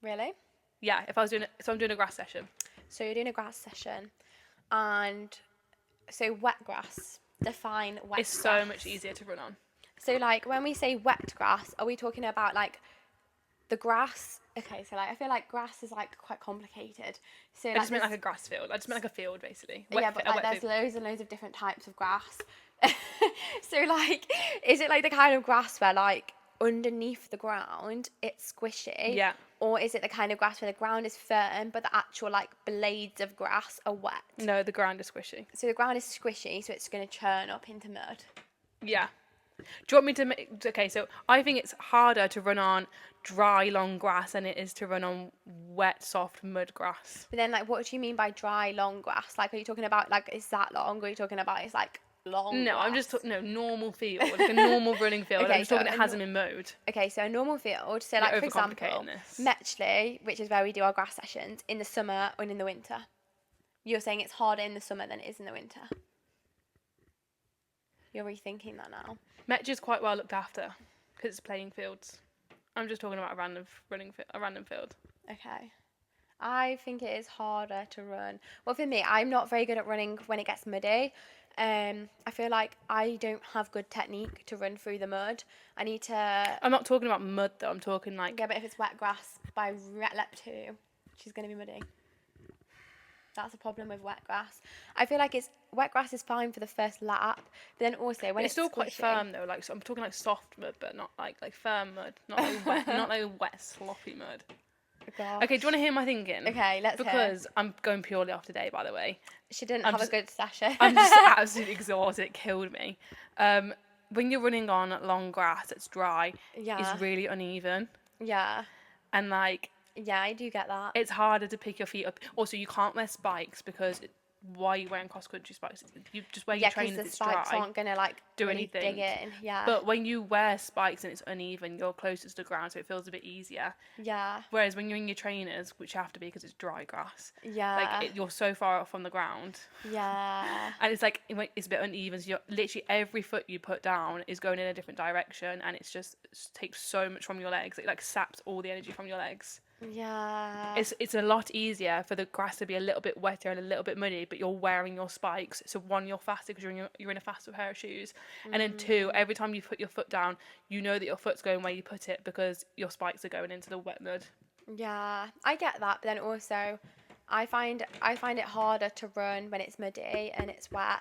Really? Yeah, if I was doing it, so I'm doing a grass session. So you're doing a grass session, and so wet grass. Define wet It's grass. so much easier to run on. So like when we say wet grass, are we talking about like the grass? Okay, so like I feel like grass is like quite complicated. So I like just meant there's- like a grass field. I just meant like a field, basically. yeah, but like there's field. loads and loads of different types of grass. So like, is it like the kind of grass where like underneath the ground it's squishy? Yeah. Or is it the kind of grass where the ground is firm but the actual like blades of grass are wet? No, the ground is squishy. So the ground is squishy, so it's going to churn up into mud. Yeah. Do you want me to make... Okay, so I think it's harder to run on dry, long grass than it is to run on wet, soft mud grass. But then, like, what do you mean by dry, long grass? Like, are you talking about, like, is that long? Or are you talking about it's, like, long No, I'm grass? just... No, normal field. Like a normal running field. Okay, I'm just so talking it hasn't been mowed. Okay, so a normal field. So, You're like, for example, overcomplicating this. Metchley, which is where we do our grass sessions, in the summer and in the winter. You're saying it's harder in the summer than it is in the winter. You're rethinking that now. Metch is quite well looked after because it's playing fields. I'm just talking about a random field. Okay. I think it is harder to run. Well, for me, I'm not very good at running when it gets muddy. I feel like I don't have good technique to run through the mud. I need to... I'm not talking about mud though. I'm talking like... Yeah, but if it's wet grass by lap 2, she's going to be muddy. That's a problem with wet grass. I feel like wet grass is fine for the first lap, but then also when It's still quite squishy- firm though. Like so I'm talking like soft mud, but not like firm mud. Not like wet, not like wet sloppy mud. Gosh. Okay, do you want to hear my thinking? Okay, let's hear. Because I'm going purely off today, by the way. She didn't I'm have just- a good session. I'm just absolutely exhausted. It killed me. When you're running on long grass that's dry, Yeah. it's really uneven. Yeah. And like Yeah, I do get that. it's harder to pick your feet up. Also, you can't wear spikes because why are you wearing cross country spikes? You just wear your Yeah, because trainers. the It's spikes dry. aren't going to like do really anything. dig in. Yeah. But when you wear spikes and it's uneven, you're closest to the ground, so it feels a bit easier. yeah. Whereas when you're in your trainers, which you have to be because it's dry grass, Yeah. you're so far off from the ground, Yeah. and it's like it's a bit uneven. So you're literally every foot you put down is going in a different direction, and it takes so much from your legs. It like saps all the energy from your legs. Yeah. It's a lot easier for the grass to be a little bit wetter and a little bit muddy, but you're wearing your spikes. So one, you're faster because you're in a faster pair of shoes, and then two, every time you put your foot down, you know that your foot's going where you put it because your spikes are going into the wet mud. Yeah, I get that, but then also, I find it harder to run when it's muddy and it's wet.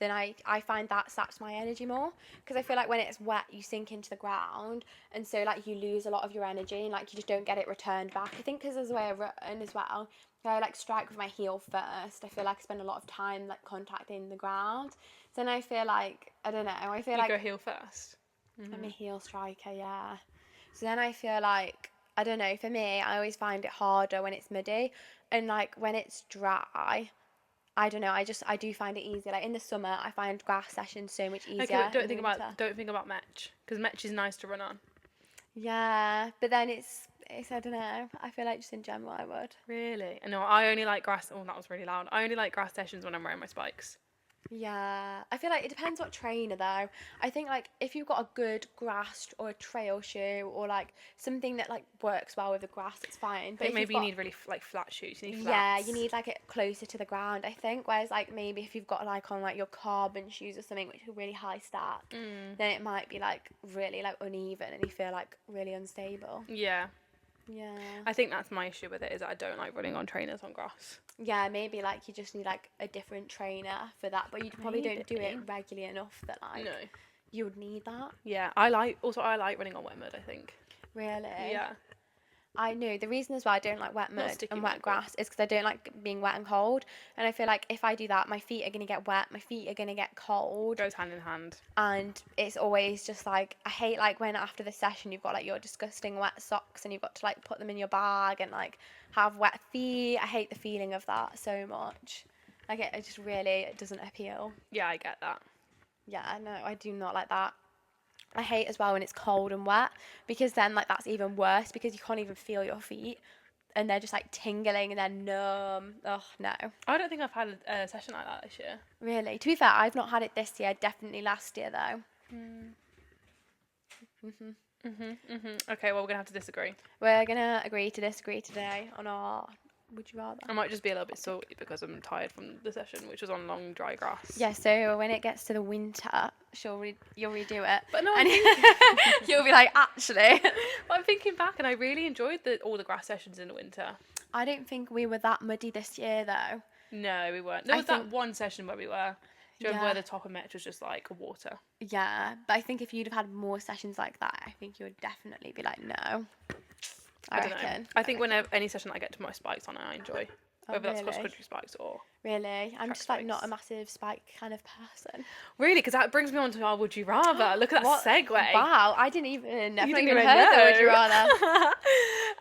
Then I find that saps my energy more because I feel like when it's wet you sink into the ground and so like you lose a lot of your energy and like you just don't get it returned back. I think because there's a way I run as well. I like strike with my heel first. I feel like I spend a lot of time like contacting the ground. So then I feel like I don't know. I feel You like go heel first. I'm a heel striker, yeah. So then I feel like, I don't know, for me, I always find it harder when it's muddy. And like when it's dry, I don't know, I do find it easier. Like in the summer, I find grass sessions so much Okay, easier but in the winter. don't think about Metch, because Metch is nice to run on. Yeah, but then it's I don't know. I feel like just in general I would. Really? No, I only like grass. Oh, that was really loud. I only like grass sessions when I'm wearing my spikes. Yeah, I feel like it depends what trainer though. I think like if you've got a good grass or a trail shoe or like something that like works well with the grass, it's fine. I But think if you've maybe you got need really like flat shoes. You need yeah, flats. you need like it closer to the ground, I think. Whereas like maybe if you've got like on like your carbon shoes or something which are really high stack, then it might be like really like uneven and you feel like really unstable. Yeah, Yeah. I think that's my issue with it is that I don't like running on trainers on grass. Yeah, maybe like you just need like a different trainer for that, but you probably don't do it Maybe. regularly enough that like No. you would need that. Yeah, I like running on wet mud. I think. Really? Yeah. I know the reason as well I don't like wet Not mud sticky and mud, wet but grass is because I don't like being wet and cold. And I feel like if I do that, my feet are going to get wet, my feet are going to get cold. goes hand in hand. And it's always just like, I hate like when after the session you've got like your disgusting wet socks and you've got to like put them in your bag and like have wet feet. I hate the feeling of that so much. Like it just really, it doesn't appeal. Yeah, I get that. Yeah, no, I do not like that. I hate as well when it's cold and wet because then like that's even worse because you can't even feel your feet and they're just like tingling and they're numb. Oh no. I don't think I've had a session like that this year. Really? To be fair, I've not had it this year, definitely last year though. Okay, well we're gonna have to disagree. We're gonna agree to disagree today on our would you rather. I might just be a little bit salty because I'm tired from the session, which was on long dry grass. Yeah, so when it gets to the winter, you'll redo it. But no, and you'll be like, actually. But I'm thinking back, and I really enjoyed all the grass sessions in the winter. I don't think we were that muddy this year though. No, we weren't. There I was that think- one session where we were. Do you remember Yeah. where the top of Metch was just like water? Yeah, but I think if you'd have had more sessions like that, I think you would definitely be like, no. I don't know. reckon. I think whenever any session I get to my spikes on, I enjoy. Oh, Whether that's really? cross country spikes or Really? I'm track just like not spikes. a massive spike kind of person. really, because that brings me on to our would you rather. Look at that What? segue. Wow, I didn't even, I've You not didn't even even heard the would you know.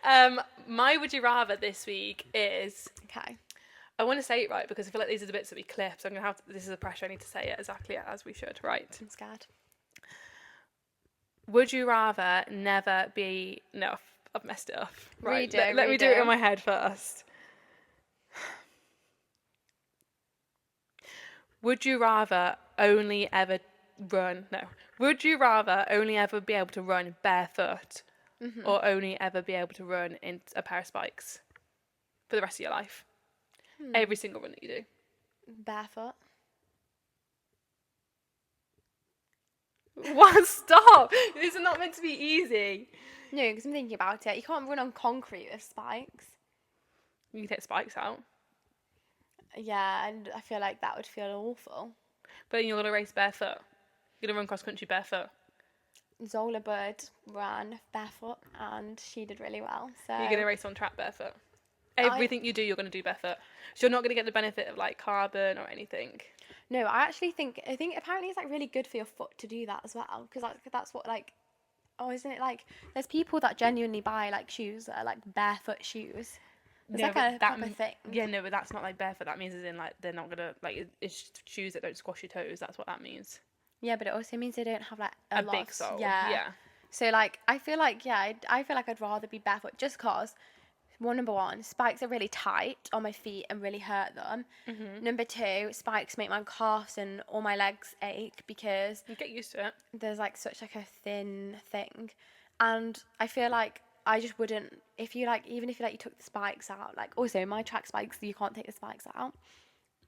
rather. My would you rather this week is Okay. I want to say it right because I feel like these are the bits that we clip. So I'm gonna have to, this is the pressure. I need to say it exactly as we should. Right. I'm scared. Would you rather never be? No, I've messed it up. Right. Redo, Let me do it redo. in my head first. Would you rather only ever run? No. Would you rather only ever be able to run barefoot, or only ever be able to run in a pair of spikes for the rest of your life? Every single run that you do. Barefoot. What? Stop! This is not meant to be easy. No, because I'm thinking about it. You can't run on concrete with spikes. You can take spikes out, Yeah, and I feel like that would feel awful. but then you're gonna race barefoot. You're gonna run cross country barefoot. Zola Bird ran barefoot and she did really well. So You're gonna race on track barefoot. Everything you do, you're gonna do barefoot. So you're not gonna get the benefit of like carbon or anything. no, I think apparently it's like really good for your foot to do that as well because that's what like isn't it like there's people that genuinely buy like shoes that are like barefoot shoes. It's No, like but a proper thing. Yeah, no, but that's not like barefoot. That means as in like they're not gonna like it's shoes that don't squash your toes. That's what that means. Yeah, but it also means they don't have like A lot big of- sole. Yeah. Yeah. So like I feel like I feel like I'd rather be barefoot just cause number one, spikes are really tight on my feet and really hurt them. Number two, spikes make my calves and all my legs ache because You get used to it. there's like such like a thin thing, and I feel like I just wouldn't if you like even if you like you took the spikes out like also my track spikes you can't take the spikes out.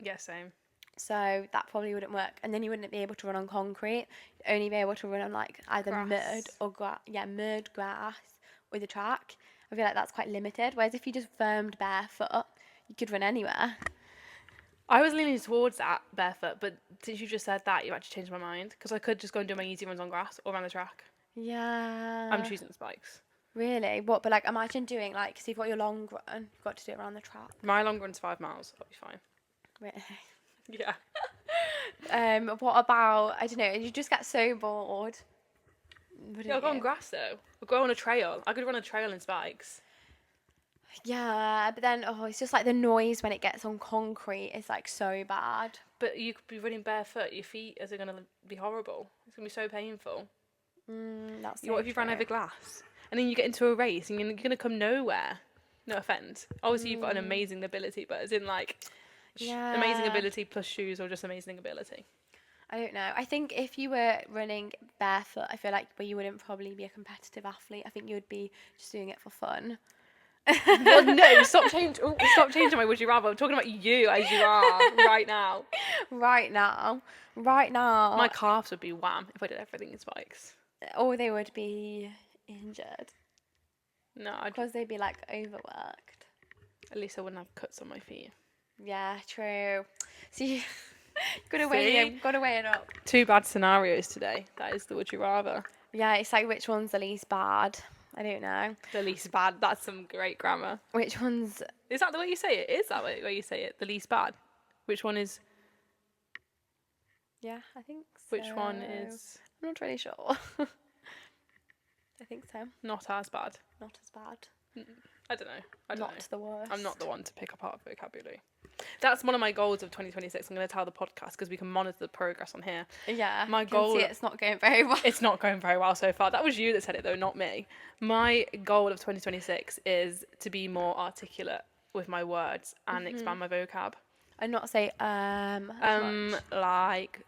Yeah, same. So that probably wouldn't work. And then you wouldn't be able to run on concrete. You'd only be able to run on like either Grass. mud or mud, grass, or the track. I feel like that's quite limited. Whereas if you just firmed barefoot, you could run anywhere. I was leaning towards that barefoot, but since you just said that, you actually changed my mind because I could just go and do my easy runs on grass or around the track. Yeah. I'm choosing the spikes. Really? What? But like imagine doing like, so you've got your long run, you've got to do it around the track. My long run's 5 miles. I'll be fine. Really? Yeah. What about, I don't know, you just get so bored. Yeah, wouldn't I'll go on you? grass though. I'll go on a trail. I could run a trail in spikes. Yeah, but then it's just like the noise when it gets on concrete is like so bad. But you could be running barefoot. Your feet are going to be horrible. It's going to be so painful. That's What so if you ran true. over glass? And then you get into a race and you're going to come nowhere. No offense. Obviously, you've got an amazing ability, but as in like amazing Yeah, ability plus shoes or just amazing ability. I don't know. I think if you were running barefoot, I feel like well, you wouldn't probably be a competitive athlete. I think you would be just doing it for fun. Well, no, stop changing my would you rather. I'm talking about you as you are right now. Right now, right My now, calves would be wham if I did everything in spikes. or they would be injured No, I'd, because they'd be like overworked. at least I wouldn't have cuts on my feet. Yeah, true. So you See? gotta weigh it up. Two bad scenarios today. That is the would you rather. Yeah, it's like which one's the least bad? I don't know. The least bad. That's some great grammar. Which one's Is that the way you say it? Is that the way you say it? The least bad. Which one is? yeah, I think so. Which one is I'm not really sure. I think so. not as bad? Not as bad. I don't know. I don't Not know. the worst. I'm not the one to pick apart vocabulary. That's one of my goals of 2026. I'm going to tell the podcast because we can monitor the progress on here. Yeah. My you can goal- see it's not going very well. It's not going very well so far. That was you that said it though, not me. My goal of 2026 is to be more articulate with my words and expand my vocab. And not say as much. Like,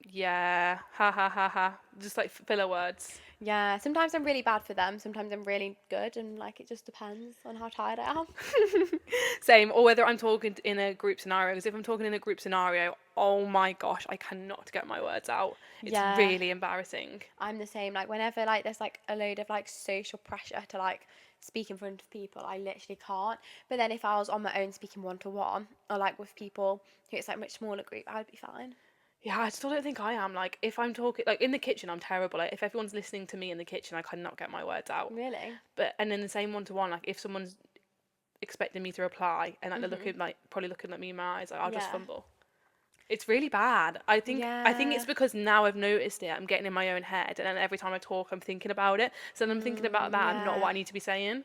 yeah, ha ha ha ha, just like filler words. Yeah. Sometimes I'm really bad for them. Sometimes I'm really good, and like it just depends on how tired I am. Same, or whether I'm talking in a group scenario. Because if I'm talking in a group scenario, oh my gosh, I cannot get my words out. It's Yeah. really embarrassing. I'm the same. Like whenever like there's like a load of like social pressure to like speak in front of people, I literally can't. But then if I was on my own speaking one to one or like with people who it's like much smaller group, I'd be fine. Yeah, I still don't think I am. Like, if I'm talking, like in the kitchen, I'm terrible. Like, if everyone's listening to me in the kitchen, I cannot get my words out. Really? And then the same one to one, like if someone's expecting me to reply and like they're looking like probably looking at me in my eyes, like, I'll just Yeah. fumble. It's really bad. I think it's Yeah. because now I've noticed it. I'm getting in my own head, and then every time I talk, I'm thinking about it. So then I'm thinking about that and not what I yeah. need to be saying.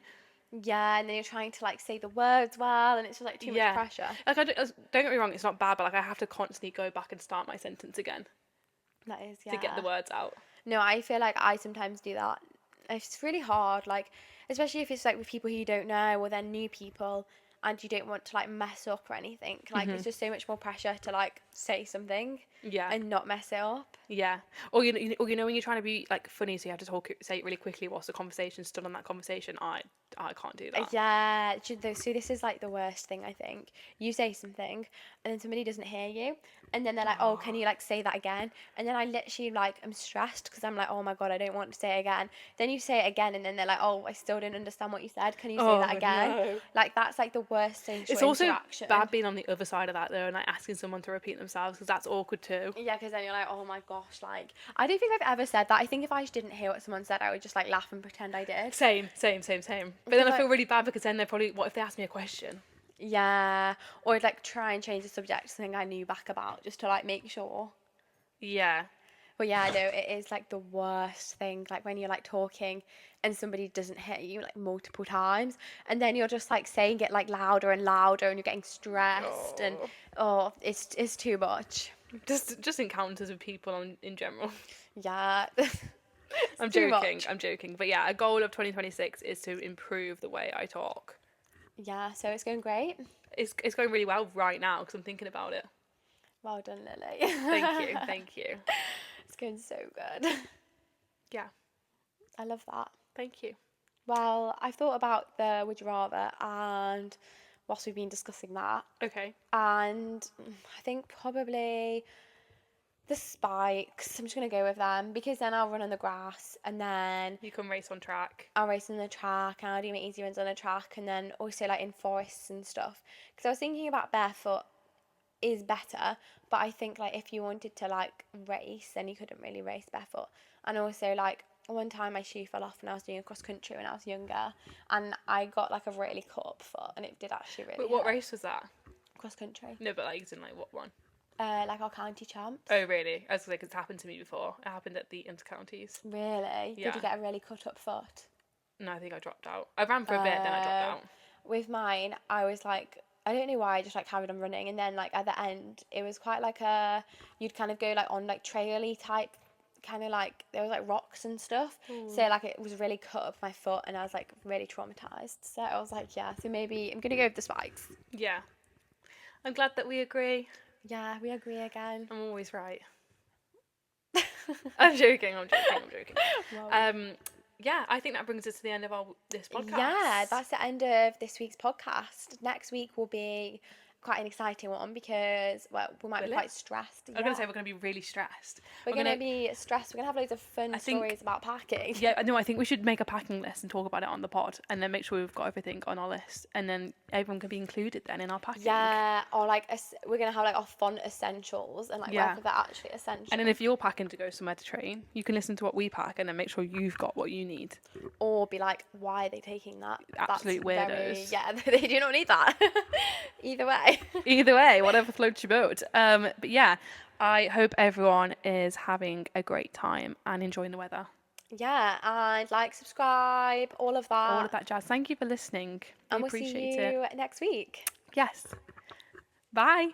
Yeah, and then you're trying to like say the words well, and it's just like too much pressure. Like don't get me wrong, it's not bad, but like I have to constantly go back and start my sentence again That is, yeah. to get the words out. No, I feel like I sometimes do that. It's really hard, like, especially if it's like with people who you don't know or they're new people and you don't want to like mess up or anything. Like, it's just so much more pressure to like say something Yeah. and not mess it up. Yeah. Or you know when you're trying to be like funny, so you have to say it really quickly whilst the conversation's still on that conversation. I can't do that. Yeah, so this is like the worst thing, I think. You say something and then somebody doesn't hear you, and then they're like, oh, can you like say that again? And then I literally like am stressed because I'm like, oh my God, I don't want to say it again. Then you say it again and then they're like, oh, I still didn't understand what you said, can you say that again? No. Like that's like the worst social It's also interaction. bad being on the other side of that though, and like asking someone to repeat themselves because that's awkward too. Yeah, because then you're like, oh my gosh, like I don't think I've ever said that. I think if I just didn't hear what someone said, I would just like laugh and pretend I did. Same. But then I like- feel really bad because then they're probably, what if they ask me a question? Yeah, or I'd like try and change the subject to something I knew back about just to like make sure. Yeah. But yeah, no, it is like the worst thing. Like when you're like talking and somebody doesn't hear you like multiple times, and then you're just like saying it like louder and louder, and you're getting stressed, and it's too much. Just encounters with people in general. Yeah. I'm too joking. But yeah, a goal of 2026 is to improve the way I talk. Yeah, so it's going great. It's going really well right now because I'm thinking about it. Well done, Lily. Thank you. It's going so good. Yeah, I love that. thank you. Well, I've thought about the would you rather, and whilst we've been discussing that, Okay. and I think probably the spikes. I'm just going to go with them because then I'll run on the grass and then You can race on track. I'll race on the track and I'll do my easy runs on the track, and then also like in forests and stuff. Because I was thinking about barefoot is better, but I think like if you wanted to like race, then you couldn't really race barefoot. And also like one time my shoe fell off when I was doing a cross country when I was younger, and I got like a really cut up foot, and it did actually really But what hurt. race was that? Cross country. No, but like, in like what one? like our county champs. Oh, really? I was like, it's happened to me before. It happened at the intercounties. Really? Did Yeah. you get a really cut up foot? No, I think I dropped out. I ran for a bit, then I dropped out. With mine, I was like, I don't know why, I just like carried on running, and then like at the end, it was quite like you'd kind of go like on like traily type, kind of like there was like rocks and stuff. So like it was really cut up my foot, and I was like really traumatized. So I was like, yeah, so maybe I'm gonna go with the spikes. Yeah. I'm glad that we agree. Yeah, we agree again. I'm always right. I'm joking. Well, Yeah, I think that brings us to the end of this podcast. yeah, that's the end of this week's podcast. Next week will be quite an exciting one because, well, we might be Will it? quite stressed. I'm going to say we're going to be really stressed. We're going to be stressed. We're going to have loads of fun stories about packing. Yeah, no, I think we should make a packing list and talk about it on the pod, and then make sure we've got everything on our list, and then everyone can be included then in our packing. Yeah, or like we're going to have like our fun essentials and like whether they're actually essential. And then if you're packing to go somewhere to train, you can listen to what we pack and then make sure you've got what you need. Or be like, why are they taking that? Absolute weirdos. Yeah, they do not need that. Either way. Either way, whatever floats your boat. But yeah, I hope everyone is having a great time and enjoying the weather. Yeah, and like, subscribe, all of that. All of that jazz. Thank you for listening. And We we'll appreciate see you it. next week. Yes. Bye.